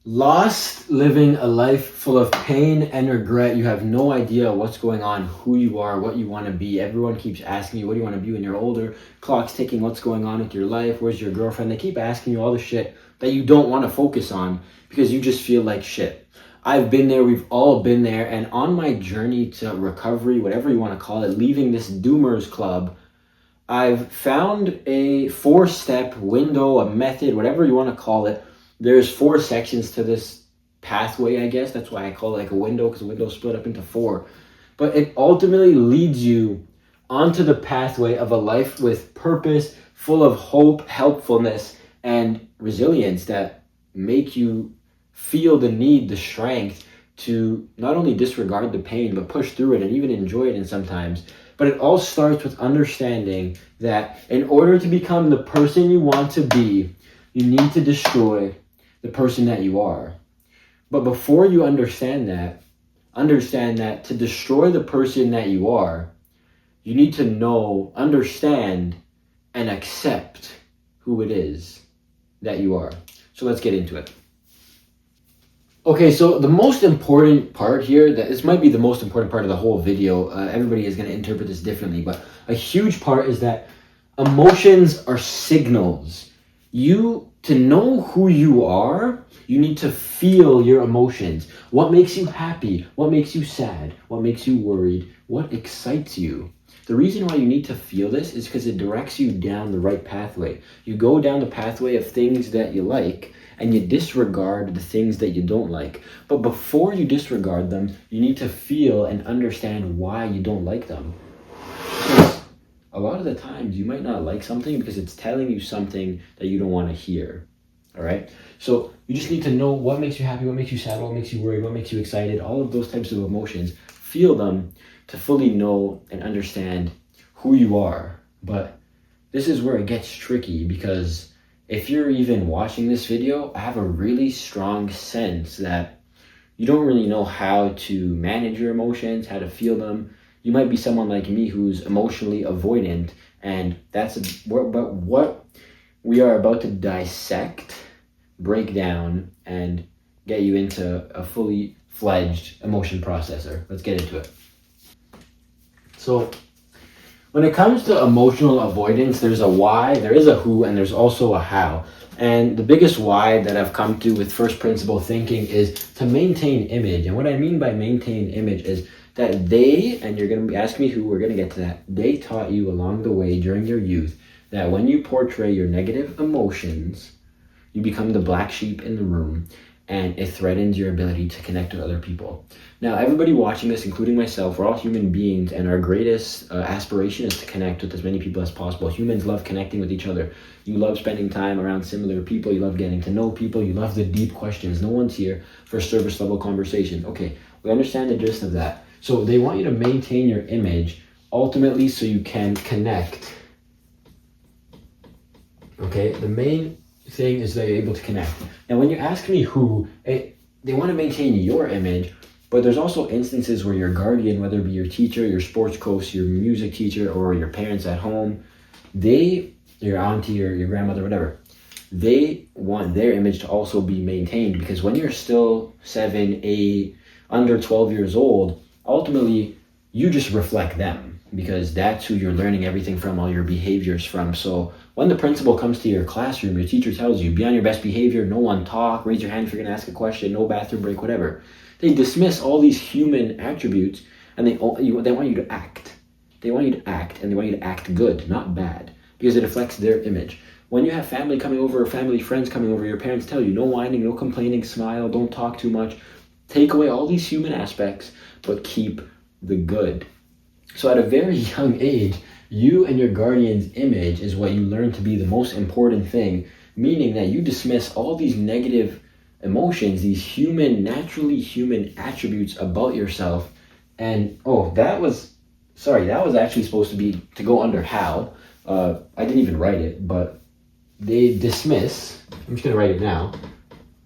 Lost, living a life full of pain and regret. You have no idea what's going on, who you are, what you want to be. Everyone keeps asking you, what do you want to be when you're older? Clock's ticking, what's going on with your life? Where's your girlfriend? They keep asking you all the shit that you don't want to focus on because you just feel like shit. I've been there, we've all been there, and on my journey to recovery, whatever you want to call it, leaving this doomers club, I've found a 4-step window, a method, whatever you want to call it. There's 4 sections to this pathway, I guess. That's why I call it like a window, because a window is split up into 4. But it ultimately leads you onto the pathway of a life with purpose, full of hope, helpfulness, and resilience that make you feel the need, the strength to not only disregard the pain, but push through it and even enjoy it in sometimes. But it all starts with understanding that in order to become the person you want to be, you need to destroy the person that you are. But before you understand that to destroy the person that you are, you need to know, understand, and accept who it is that you are. So let's get into it. Okay, so the most important part here, that this might be the most important part of the whole video, everybody is going to interpret this differently, but a huge part is that emotions are signals. To know who you are, you need to feel your emotions. What makes you happy? What makes you sad? What makes you worried? What excites you? The reason why you need to feel this is because it directs you down the right pathway. You go down the pathway of things that you like, and you disregard the things that you don't like. But before you disregard them, you need to feel and understand why you don't like them. Because a lot of the times you might not like something because it's telling you something that you don't want to hear. All right? So you just need to know what makes you happy, what makes you sad, what makes you worried, what makes you excited, all of those types of emotions. Feel them to fully know and understand who you are. But this is where it gets tricky, because if you're even watching this video, I have a really strong sense that you don't really know how to manage your emotions, how to feel them. You might be someone like me who's emotionally avoidant, and what we are about to dissect, break down, and get you into a fully fledged emotion processor. Let's get into it. So when it comes to emotional avoidance, there's a why, there is a who, and there's also a how. And the biggest why that I've come to with first principle thinking is to maintain image. And what I mean by maintain image is that they, and you're going to be asking me who, we're going to get to that, they taught you along the way during your youth that when you portray your negative emotions, you become the black sheep in the room, and it threatens your ability to connect with other people. Now, everybody watching this, including myself, we're all human beings, and our greatest aspiration is to connect with as many people as possible. Humans love connecting with each other. You love spending time around similar people. You love getting to know people. You love the deep questions. No one's here for service level conversation. Okay, we understand the gist of that. So they want you to maintain your image, ultimately, so you can connect. Okay, the main thing is that you're able to connect. Now, when you ask me who, they want to maintain your image, but there's also instances where your guardian, whether it be your teacher, your sports coach, your music teacher, or your parents at home, your auntie or your grandmother, whatever, they want their image to also be maintained, because when you're still 7, 8, under 12 years old, ultimately you just reflect them, because that's who you're learning everything from, all your behaviors from. So when the principal comes to your classroom, your teacher tells you, be on your best behavior, no one talk, raise your hand if you're going to ask a question, no bathroom break, whatever. They dismiss all these human attributes, and they want you to act. They want you to act, and they want you to act good, not bad, because it reflects their image. When you have family coming over, or family friends coming over, your parents tell you, no whining, no complaining, smile, don't talk too much. Take away all these human aspects, but keep the good. So at a very young age, you and your guardian's image is what you learn to be the most important thing, meaning that you dismiss all these negative emotions, these naturally human attributes about yourself. And that was actually supposed to go under how. I didn't even write it, but they dismiss, I'm just gonna write it now,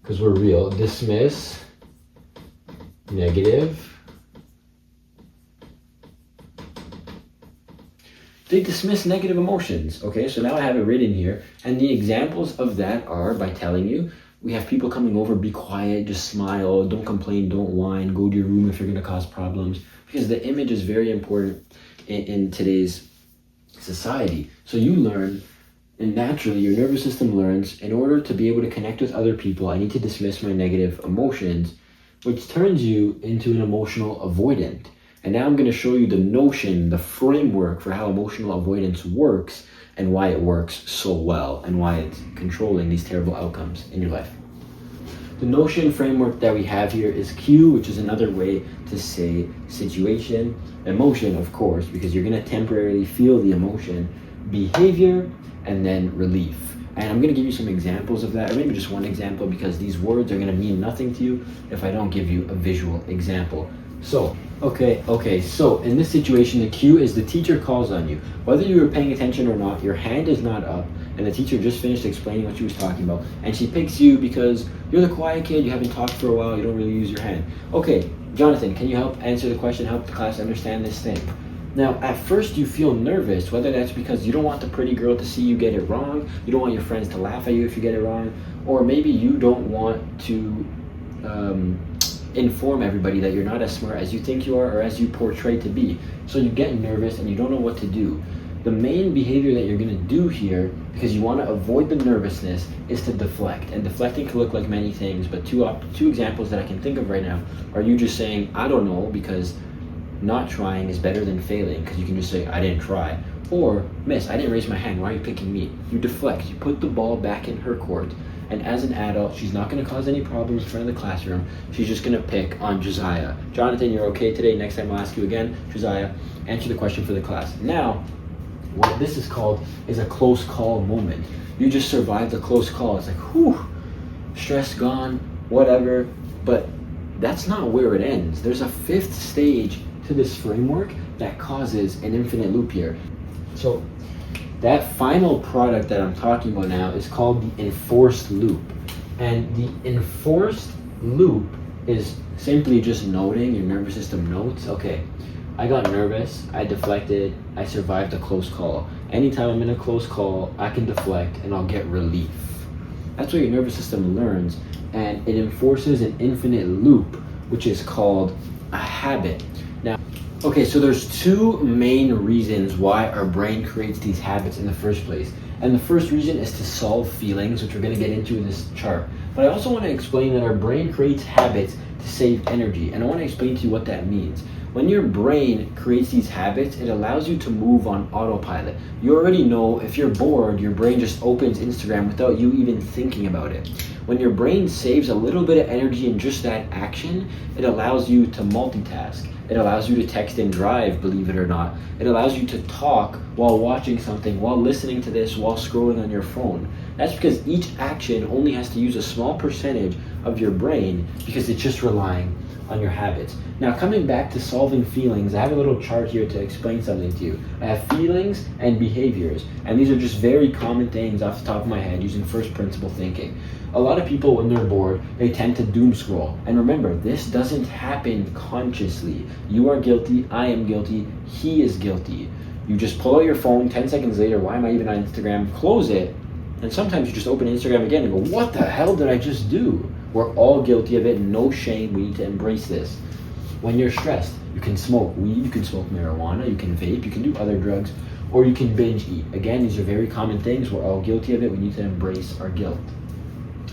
because we're real, dismiss negative. They dismiss negative emotions. Okay, so now I have it written here, and the examples of that are by telling you, We have people coming over, be quiet, just smile, don't complain, don't whine, go to your room if you're going to cause problems. Because the image is very important in today's society. So you learn, and naturally your nervous system learns, in order to be able to connect with other people, I need to dismiss my negative emotions, which turns you into an emotional avoidant. And now I'm going to show you the notion, the framework for how emotional avoidance works and why it works so well and why it's controlling these terrible outcomes in your life. The notion framework that we have here is Q, which is another way to say situation, emotion, of course, because you're going to temporarily feel the emotion, behavior, and then relief. And I'm going to give you some examples of that, or maybe just one example, because these words are going to mean nothing to you if I don't give you a visual example. So in this situation, the cue is the teacher calls on you. Whether you were paying attention or not, your hand is not up, and the teacher just finished explaining what she was talking about, and she picks you because you're the quiet kid, you haven't talked for a while, you don't really use your hand. Okay, Jonathan, can you help answer the question, help the class understand this thing? Now, at first you feel nervous, whether that's because you don't want the pretty girl to see you get it wrong, you don't want your friends to laugh at you if you get it wrong, or maybe you don't want to inform everybody that you're not as smart as you think you are or as you portray to be. So you get nervous and you don't know what to do. The main behavior that you're going to do here, because you want to avoid the nervousness, is to deflect. And deflecting can look like many things, but two examples that I can think of right now are you just saying, I don't know, because not trying is better than failing, because you can just say, I didn't try. Or, miss, I didn't raise my hand, why are you picking me? You deflect, you put the ball back in her court, and as an adult, she's not going to cause any problems in front of the classroom. She's just going to pick on Josiah. Jonathan, you're okay today? Next time I'll ask you again. Josiah, answer the question for the class. Now, what this is called is a close call moment. You just survived a close call. It's like, whew, stress gone, whatever. But that's not where it ends. There's a fifth stage to this framework that causes an infinite loop here. So that final product that I'm talking about now is called the enforced loop. And the enforced loop is simply just noting, your nervous system notes, okay, I got nervous, I deflected, I survived a close call. Anytime I'm in a close call, I can deflect and I'll get relief. That's what your nervous system learns, and it enforces an infinite loop, which is called a habit. Now, okay, so there's two main reasons why our brain creates these habits in the first place. And the first reason is to solve feelings, which we're going to get into in this chart. But I also want to explain that our brain creates habits to save energy. And I want to explain to you what that means. When your brain creates these habits, it allows you to move on autopilot. You already know if you're bored, your brain just opens Instagram without you even thinking about it. When your brain saves a little bit of energy in just that action, it allows you to multitask. It allows you to text and drive, believe it or not. It allows you to talk while watching something, while listening to this, while scrolling on your phone. That's because each action only has to use a small percentage of your brain because it's just relying on your habits. Now, coming back to solving feelings, I have a little chart here to explain something to you. I have feelings and behaviors, and these are just very common things off the top of my head using first principle thinking. A lot of people, when they're bored, they tend to doom scroll. And remember, this doesn't happen consciously. You are guilty, I am guilty, he is guilty. You just pull out your phone, 10 seconds later, why am I even on Instagram? Close it, and sometimes you just open Instagram again and go, what the hell did I just do? We're all guilty of it, no shame, we need to embrace this. When you're stressed, you can smoke weed, you can smoke marijuana, you can vape, you can do other drugs, or you can binge eat. Again, these are very common things, we're all guilty of it, we need to embrace our guilt.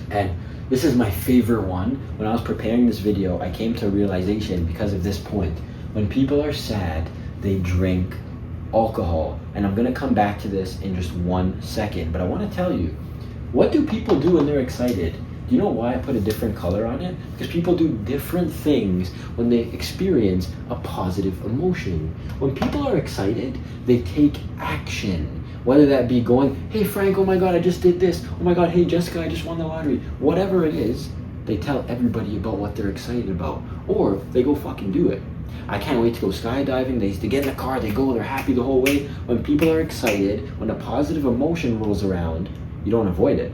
And this is my favorite one. When I was preparing this video, I came to a realization because of this point. When people are sad, they drink alcohol. And I'm going to come back to this in just 1 second. But I want to tell you, what do people do when they're excited? Do you know why I put a different color on it? Because people do different things when they experience a positive emotion. When people are excited, they take action. Whether that be going, hey Frank, oh my God, I just did this. Oh my God, hey Jessica, I just won the lottery. Whatever it is, they tell everybody about what they're excited about. Or they go fucking do it. I can't wait to go skydiving. They get in the car, they go, they're happy the whole way. When people are excited, when a positive emotion rolls around, you don't avoid it.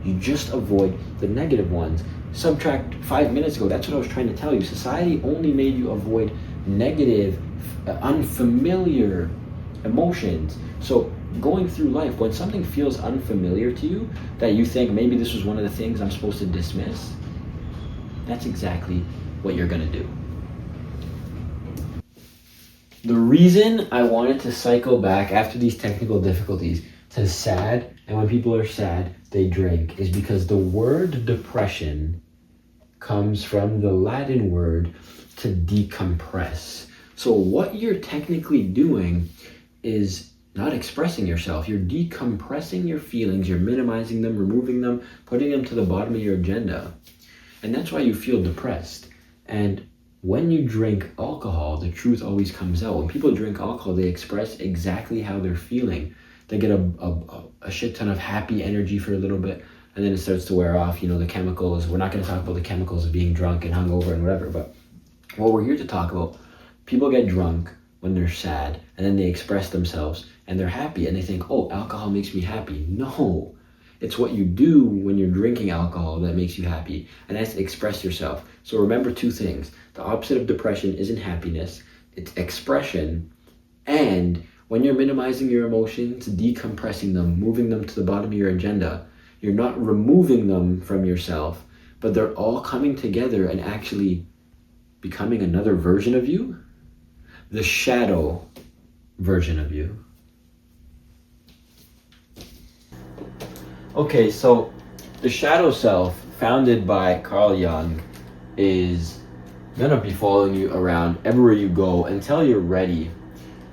You just avoid the negative ones. Subtract 5 minutes ago, that's what I was trying to tell you. Society only made you avoid negative, unfamiliar emotions. So going through life, when something feels unfamiliar to you, that you think maybe this was one of the things I'm supposed to dismiss, that's exactly what you're gonna do. The reason I wanted to cycle back after these technical difficulties to sad, and when people are sad, they drink, is because the word depression comes from the Latin word to decompress. So what you're technically doing is not expressing yourself. You're decompressing your feelings, you're minimizing them, removing them, putting them to the bottom of your agenda. And that's why you feel depressed. And when you drink alcohol, the truth always comes out. When people drink alcohol, they express exactly how they're feeling. They get a shit ton of happy energy for a little bit, and then it starts to wear off. The chemicals. We're not going to talk about the chemicals of being drunk and hungover and whatever, but what we're here to talk about, people get drunk when they're sad, and then they express themselves, and they're happy, and they think, oh, alcohol makes me happy. No. It's what you do when you're drinking alcohol that makes you happy, and that's express yourself. So remember two things. The opposite of depression isn't happiness, it's expression. And when you're minimizing your emotions, decompressing them, moving them to the bottom of your agenda, you're not removing them from yourself, but they're all coming together and actually becoming another version of you, the shadow version of you. Okay, so the shadow self, founded by Carl Jung, is gonna be following you around everywhere you go until you're ready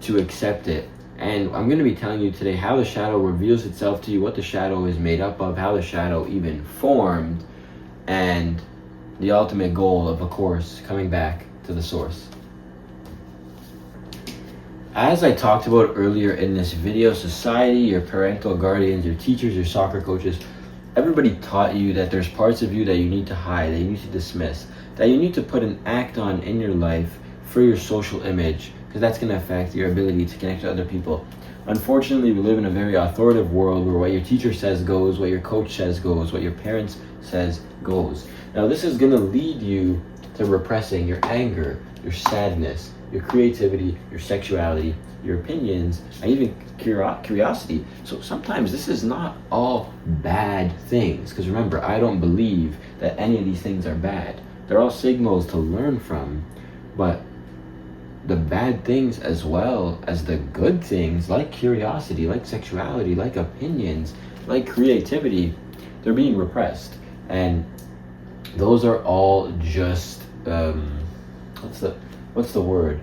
to accept it. And I'm gonna be telling you today how the shadow reveals itself to you, what the shadow is made up of, how the shadow even formed, and the ultimate goal of course, coming back to the source. As I talked about earlier in this video, society, your parental guardians, your teachers, your soccer coaches, everybody taught you that there's parts of you that you need to hide, that you need to dismiss, that you need to put an act on in your life for your social image, because that's going to affect your ability to connect to other people. Unfortunately, we live in a very authoritative world where what your teacher says goes, what your coach says goes, what your parents says goes. Now this is going to lead you to repressing your anger, your sadness, your creativity, your sexuality, your opinions, and even curiosity. So sometimes this is not all bad things, because remember, I don't believe that any of these things are bad. They're all signals to learn from, but the bad things as well as the good things, like curiosity, like sexuality, like opinions, like creativity, they're being repressed. And those are all just what's the word?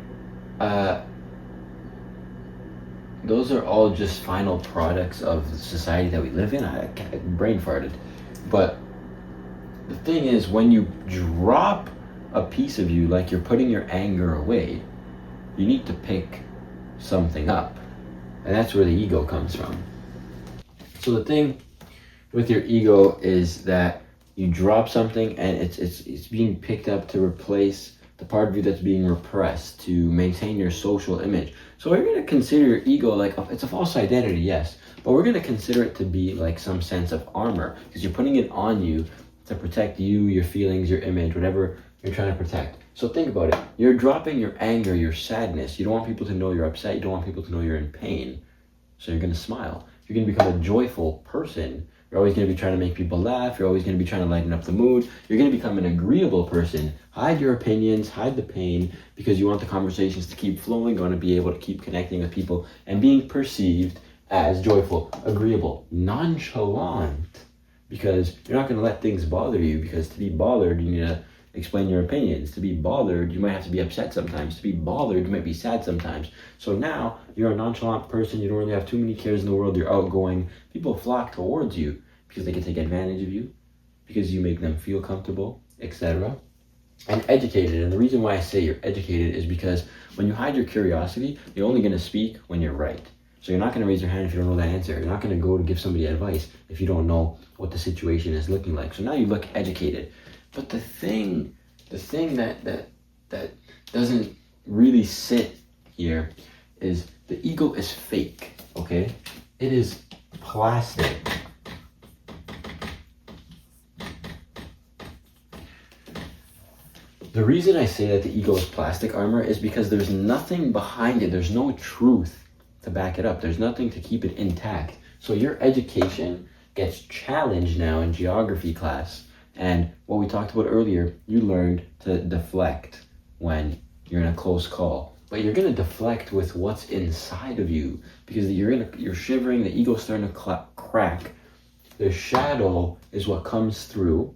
Those are all just final products of the society that we live in. I brain farted. But the thing is, when you drop a piece of you, like you're putting your anger away, you need to pick something up. And that's where the ego comes from. So the thing with your ego is that you drop something and it's being picked up to replace the part of you that's being repressed, to maintain your social image. So we're going to consider your ego like it's a false identity, yes, but we're going to consider it to be like some sense of armor, because you're putting it on you to protect you, your feelings, your image, whatever you're trying to protect. So think about it. You're dropping your anger, your sadness. You don't want people to know you're upset. You don't want people to know you're in pain. So you're going to smile. You're going to become a joyful person. You're always going to be trying to make people laugh. You're always going to be trying to lighten up the mood. You're going to become an agreeable person. Hide your opinions, hide the pain, because you want the conversations to keep flowing. You want to be able to keep connecting with people and being perceived as joyful, agreeable, nonchalant, because you're not going to let things bother you, because to be bothered, you need to explain your opinions. To be bothered, you might have to be upset sometimes. To be bothered, you might be sad sometimes. So now you're a nonchalant person. You don't really have too many cares in the world. You're outgoing. People flock towards you because they can take advantage of you, because you make them feel comfortable, etc. And educated. And the reason why I say you're educated is because when you hide your curiosity, you're only going to speak when you're right. So you're not going to raise your hand if you don't know that answer. You're not going to go to give somebody advice if you don't know what the situation is looking like. So now you look educated. But the thing that doesn't really sit here is the ego is fake, okay? It is plastic. The reason I say that the ego is plastic armor is because there's nothing behind it. There's no truth to back it up. There's nothing to keep it intact. So your education gets challenged now in geography class. And what we talked about earlier, you learned to deflect when you're in a close call. But you're going to deflect with what's inside of you, because you're shivering, the ego's starting to crack. The shadow is what comes through,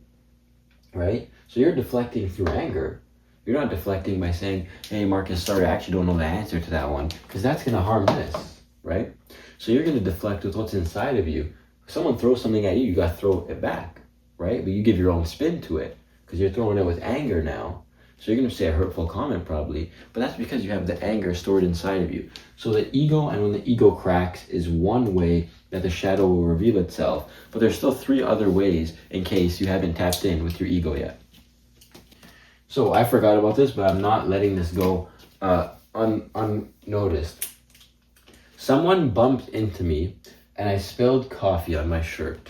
right? So you're deflecting through anger. You're not deflecting by saying, hey, Marcus, sorry, I actually don't know the answer to that one, because that's going to harm this, right? So you're going to deflect with what's inside of you. If someone throws something at you, you got to throw it back, right? But you give your own spin to it, because you're throwing it with anger now. So you're going to say a hurtful comment probably, but that's because you have the anger stored inside of you. So the ego, and when the ego cracks, is one way that the shadow will reveal itself. But there's still 3 other ways in case you haven't tapped in with your ego yet. So I forgot about this, but I'm not letting this go unnoticed. Someone bumped into me and I spilled coffee on my shirt.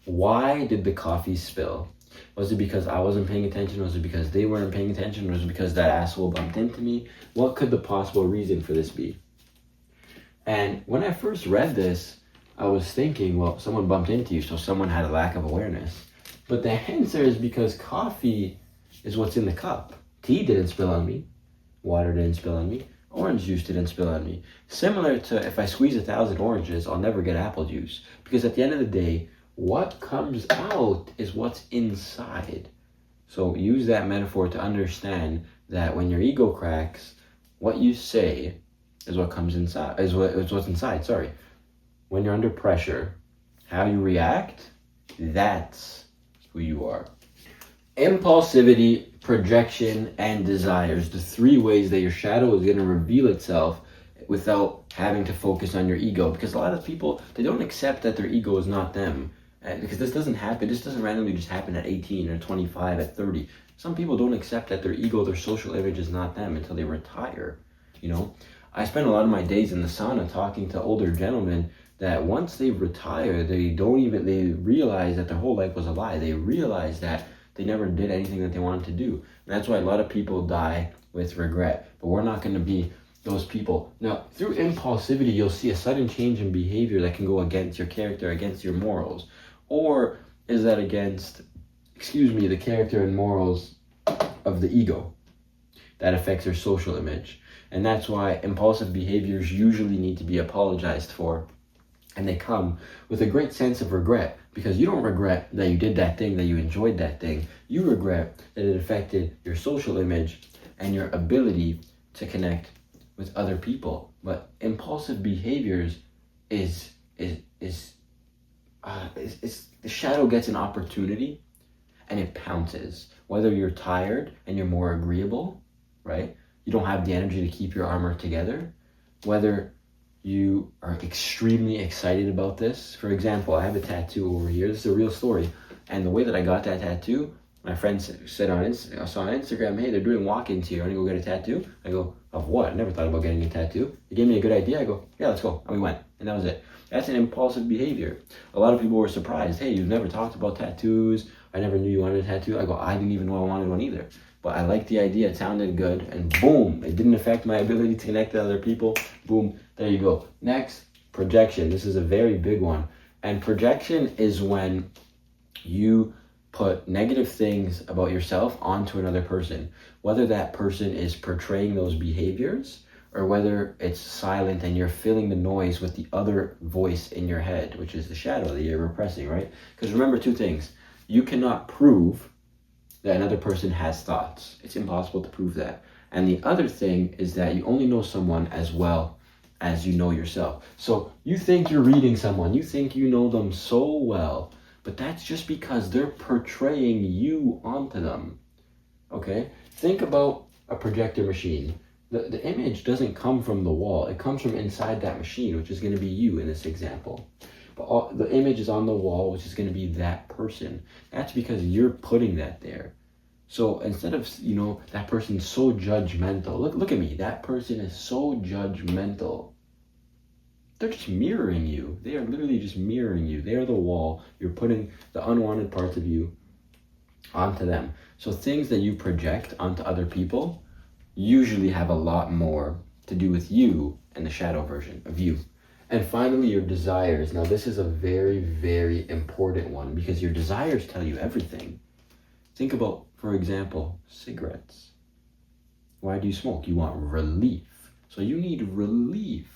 Why did the coffee spill? Was it because I wasn't paying attention? Was it because they weren't paying attention? Was it because that asshole bumped into me? What could the possible reason for this be? And when I first read this, I was thinking, well, someone bumped into you, so someone had a lack of awareness. But the answer is because coffee is what's in the cup. Tea didn't spill on me. Water didn't spill on me. Orange juice didn't spill on me. Similar to if I squeeze 1,000 oranges, I'll never get apple juice. Because at the end of the day, what comes out is what's inside. So use that metaphor to understand that when your ego cracks, what you say is what comes inside, is what's inside, sorry. When you're under pressure, how you react, that's who you are. Impulsivity, projection, and desires, the 3 ways that your shadow is going to reveal itself without having to focus on your ego. Because a lot of people, they don't accept that their ego is not them. Because this doesn't happen, this doesn't randomly just happen at 18 or 25, at 30. Some people don't accept that their ego, their social image is not them until they retire, you know? I spend a lot of my days in the sauna talking to older gentlemen that once they retire, they realize that their whole life was a lie. They realize that they never did anything that they wanted to do. And that's why a lot of people die with regret. But we're not going to be those people. Now, through impulsivity, you'll see a sudden change in behavior that can go against your character, against your morals. Or is that against, the character and morals of the ego? That affects your social image. And that's why impulsive behaviors usually need to be apologized for. And they come with a great sense of regret, because you don't regret that you did that thing, that you enjoyed that thing. You regret that it affected your social image and your ability to connect with other people. But impulsive behaviors is the shadow gets an opportunity and it pounces. Whether you're tired and you're more agreeable, right? You don't have the energy to keep your armor together. Whether you are extremely excited about this. For example, I have a tattoo over here. This is a real story. And the way that I got that tattoo, my friend said I saw on Instagram, hey, they're doing walk-ins here. I want to go get a tattoo. I go, of what? I never thought about getting a tattoo. They gave me a good idea. I go, yeah, let's go. And we went. And that was it. That's an impulsive behavior. A lot of people were surprised. Hey, you've never talked about tattoos. I never knew you wanted a tattoo. I go, I didn't even know I wanted one either. But I liked the idea. It sounded good. And boom, it didn't affect my ability to connect to other people. Boom, there you go. Next, projection. This is a very big one. And projection is when you put negative things about yourself onto another person. Whether that person is portraying those behaviors or whether it's silent and you're filling the noise with the other voice in your head, which is the shadow that you're repressing, right? Because remember 2 things. You cannot prove that another person has thoughts. It's impossible to prove that. And the other thing is that you only know someone as well as you know yourself. So you think you're reading someone, you think you know them so well, but that's just because they're portraying you onto them, okay? Think about a projector machine. The image doesn't come from the wall. It comes from inside that machine, which is going to be you in this example. But the image is on the wall, which is going to be that person. That's because you're putting that there. So instead of, that person's so judgmental. Look at me. That person is so judgmental. They're just mirroring you. They are literally just mirroring you. They are the wall. You're putting the unwanted parts of you onto them. So things that you project onto other people usually have a lot more to do with you and the shadow version of you. And finally, your desires. Now, this is a very, very important one because your desires tell you everything. Think about, for example, cigarettes. Why do you smoke? You want relief. So you need relief.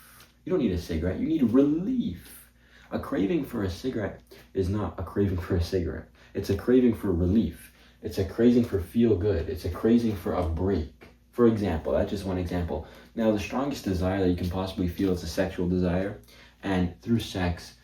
You don't need a cigarette, you need relief. A craving for a cigarette is not a craving for a cigarette. It's a craving for relief. It's a craving for feel good. It's a craving for a break. For example, that's just one example. Now, the strongest desire that you can possibly feel is a sexual desire. And through sex,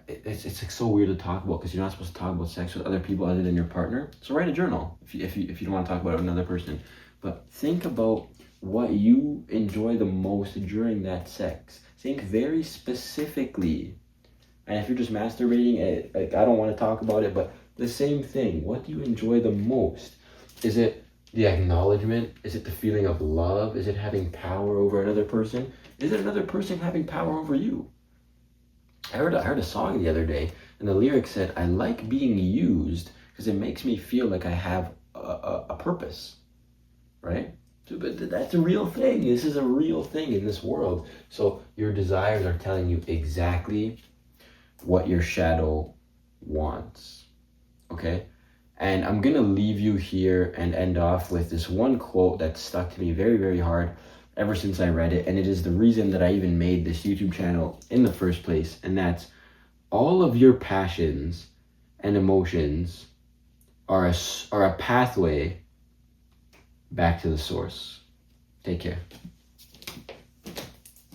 it's like so weird to talk about because you're not supposed to talk about sex with other people other than your partner. So write a journal if you don't want to talk about it with another person. But think about what you enjoy the most during that sex. Think very specifically. And if you're just masturbating, like I don't want to talk about it, but the same thing. What do you enjoy the most? Is it the acknowledgement? Is it the feeling of love? Is it having power over another person? Is it another person having power over you? I heard a song the other day, and the lyrics said, "I like being used because it makes me feel like I have a purpose," right? But that's a real thing. This is a real thing in this world. So your desires are telling you exactly what your shadow wants, okay? And I'm gonna leave you here and end off with this one quote that stuck to me very, very hard ever since I read it. And it is the reason that I even made this YouTube channel in the first place. And that's, all of your passions and emotions are a pathway back to the source. Take care.